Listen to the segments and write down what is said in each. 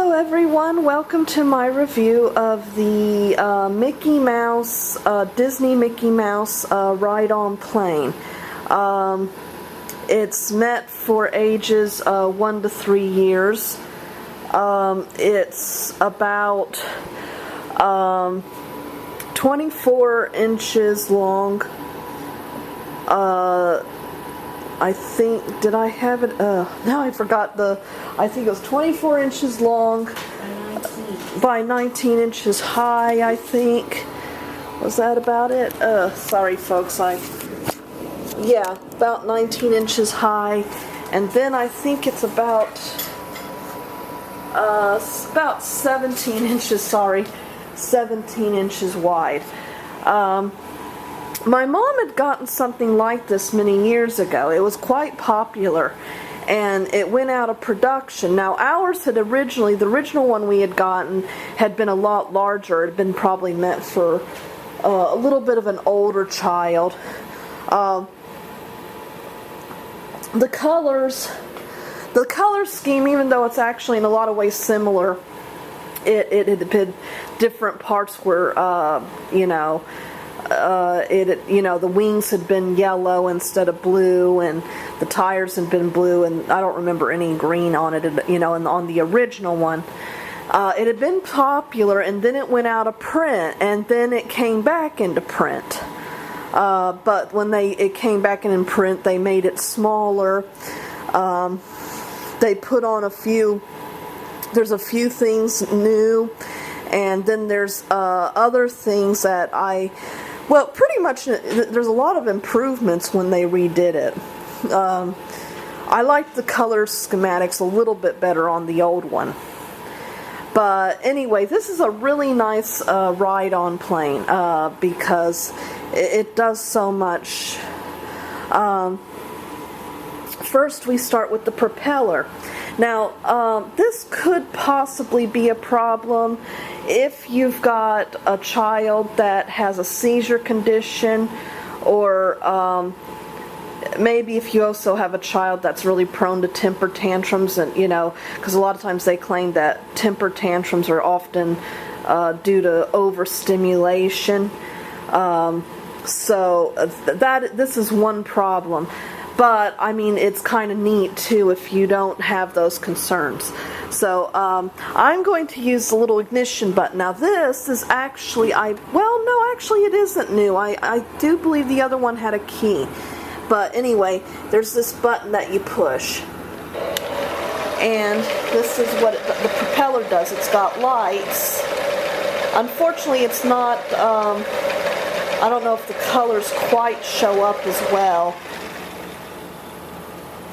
Hello everyone, welcome to my review of the Mickey Mouse, Disney Mickey Mouse ride-on plane. It's meant for ages 1 to 3 years. It's about 24 inches long. I think, did I have it? Now I forgot I think it was 24 inches long by 19 inches high, I think. Was that about it? Sorry folks, yeah, about 19 inches high. And then I think it's about 17 inches, 17 inches wide. My mom had gotten something like this many years ago. It was quite popular, and it went out of production. Now, ours had the original one we had gotten had been a lot larger. It had been probably meant for a little bit of an older child. The color scheme, even though it's actually in a lot of ways similar, it had been different parts where, the wings had been yellow instead of blue, and the tires had been blue, and I don't remember any green on it, and on the original one. It had been popular, and then it went out of print, and then it came back into print. But when it came back in print, they made it smaller. They put on there's a few things new, and then there's other things that pretty much there's a lot of improvements when they redid it. I liked the color schematics a little bit better on the old one. But anyway, this is a really nice ride-on plane because it does so much. First, we start with the propeller. Now, this could possibly be a problem if you've got a child that has a seizure condition, or maybe if you also have a child that's really prone to temper tantrums, and because a lot of times they claim that temper tantrums are often due to overstimulation. So this is one problem. But, I mean, it's kind of neat, too, if you don't have those concerns. So, I'm going to use the little ignition button. Now, this is actually, actually it isn't new. I do believe the other one had a key. But, anyway, there's this button that you push. And this is what the propeller does. It's got lights. Unfortunately, it's not, I don't know if the colors quite show up as well.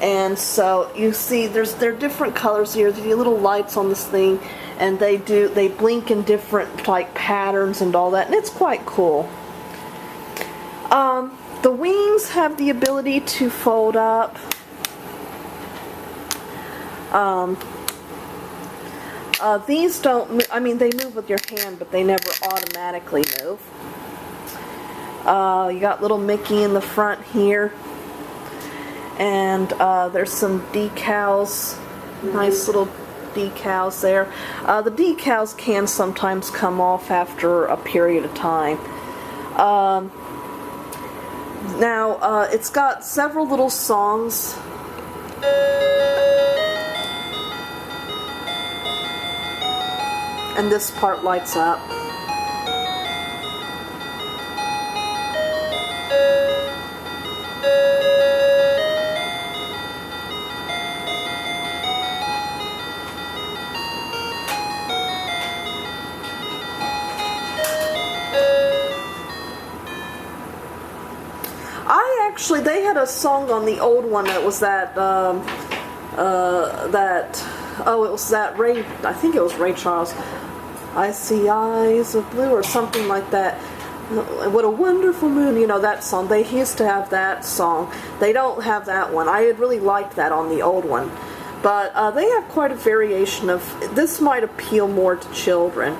And so you see there are different colors here. There's little lights on this thing, and they blink in different patterns and all that, and it's quite cool. The wings have the ability to fold up. These don't, they move with your hand, but they never automatically move. You got little Mickey in the front here. And there's some decals, nice little decals there. The decals can sometimes come off after a period of time. Now, it's got several little songs. And this part lights up. They had a song on the old one that was it was that Ray, I think it was Ray Charles, I see eyes of blue, or something like that. What a wonderful moon, that song. They used to have that song. They don't have that one. I had really liked that on the old one. But they have quite a variation of, this might appeal more to children.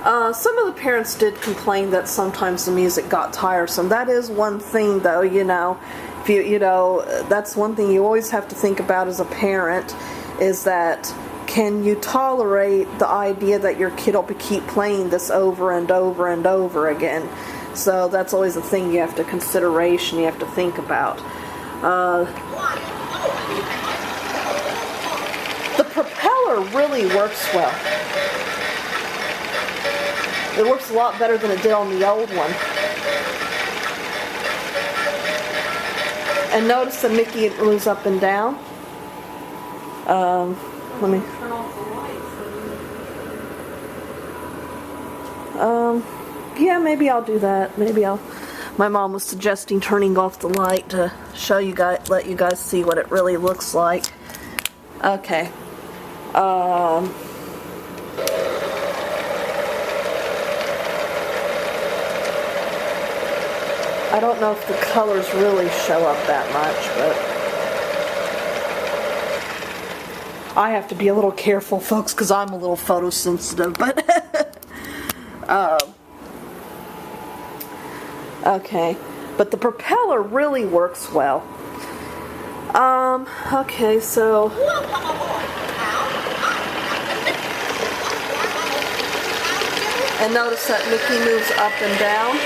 Some of the parents did complain that sometimes the music got tiresome. That is one thing, though, you know. If you know, that's one thing you always have to think about as a parent, is that can you tolerate the idea that your kid will keep playing this over and over and over again? So that's always a thing you have to consideration. You have to think about. The propeller really works well. It works a lot better than it did on the old one. And notice that Mickey moves up and down. Let me. Yeah, maybe I'll do that. My mom was suggesting turning off the light to show you guys, let you guys see what it really looks like. Okay. I don't know if the colors really show up that much, but I have to be a little careful, folks, because I'm a little photosensitive, but okay, but the propeller really works well. Okay, so and notice that Mickey moves up and down.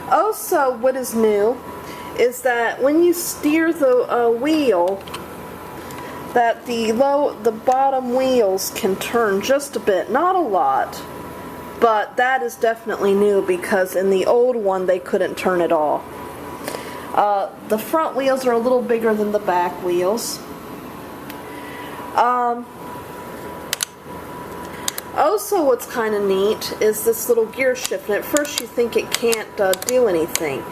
Also, what is new is that when you steer the wheel, that the bottom wheels can turn just a bit, not a lot, but that is definitely new because in the old one they couldn't turn at all. The front wheels are a little bigger than the back wheels. Also, what's kind of neat is this little gear shift. And at first you think it can't do anything.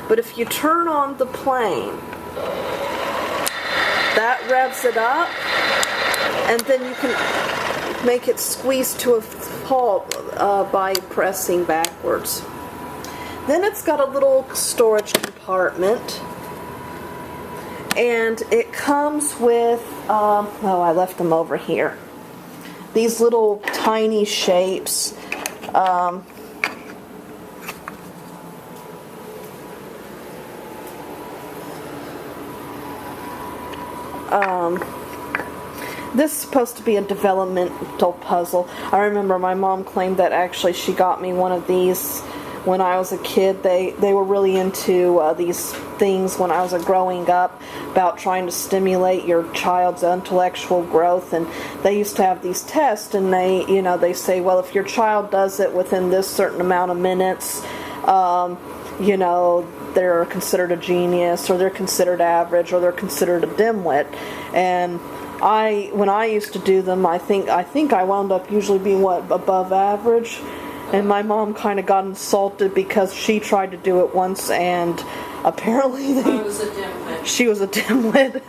But if you turn on the plane, that revs it up. And then you can make it squeeze to a halt by pressing backwards. Then it's got a little storage compartment. And it comes with, oh, I left them over here. These little tiny shapes. This is supposed to be a developmental puzzle. I remember my mom claimed that actually she got me one of these when I was a kid. They were really into these things when I was growing up about trying to stimulate your child's intellectual growth, and they used to have these tests, and they say, well, if your child does it within this certain amount of minutes, they're considered a genius, or they're considered average, or they're considered a dimwit. And when I used to do them, I think I wound up usually being above average. And my mom kind of got insulted because she tried to do it once, and apparently she was a dimwit.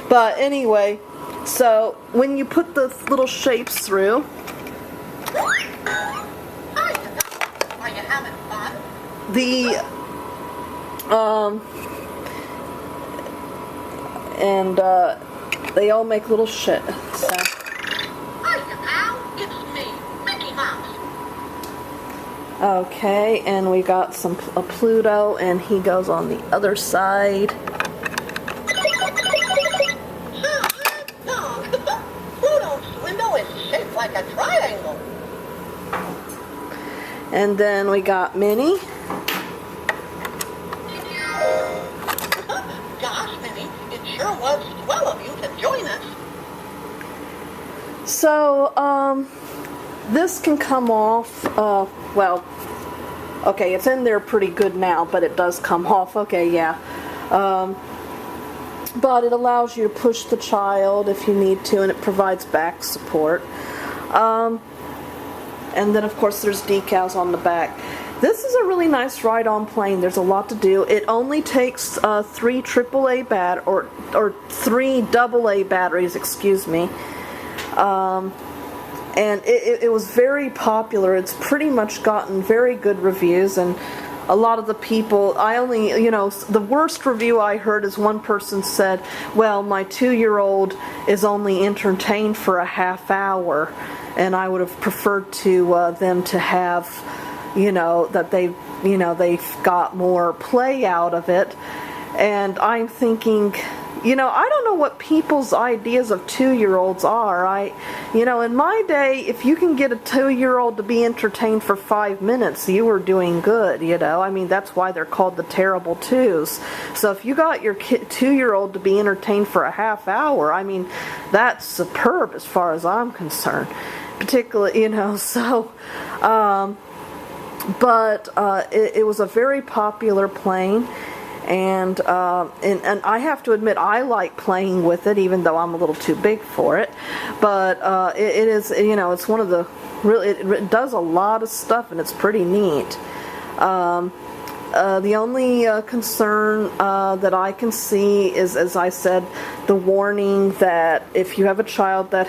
But anyway, so when you put the little shapes through, they all make little shit. So. Okay, and we got a Pluto, and he goes on the other side. Pluto's window is shaped like a triangle. And then we got Minnie. So this can come off. Well, okay, it's in there pretty good now, but it does come off. Okay, yeah. But it allows you to push the child if you need to, and it provides back support. And then, of course, there's decals on the back. This is a really nice ride-on plane. There's a lot to do. It only takes 3 AAA or 3 AA batteries, excuse me. And it was very popular. It's pretty much gotten very good reviews, and a lot of the people, the worst review I heard is one person said, well, my 2-year-old is only entertained for a half hour, and I would have preferred to them to have, that they've got more play out of it. And I'm thinking, I don't know what people's ideas of 2-year-olds are. In my day, if you can get a 2-year-old to be entertained for 5 minutes, you were doing good, that's why they're called the terrible twos. So if you got your 2-year-old to be entertained for a half hour, that's superb as far as I'm concerned. Particularly, so... But it was a very popular plane. And I have to admit, I like playing with it, even though I'm a little too big for it. But it is, it's one of the really, it does a lot of stuff, and it's pretty neat. The only concern that I can see is, as I said, the warning that if you have a child that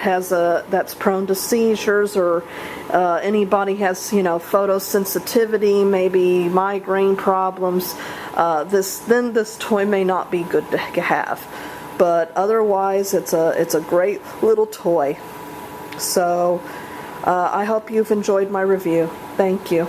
that's prone to seizures, or anybody has photosensitivity, maybe migraine problems, this toy may not be good to have. But otherwise, it's a great little toy. So I hope you've enjoyed my review. Thank you.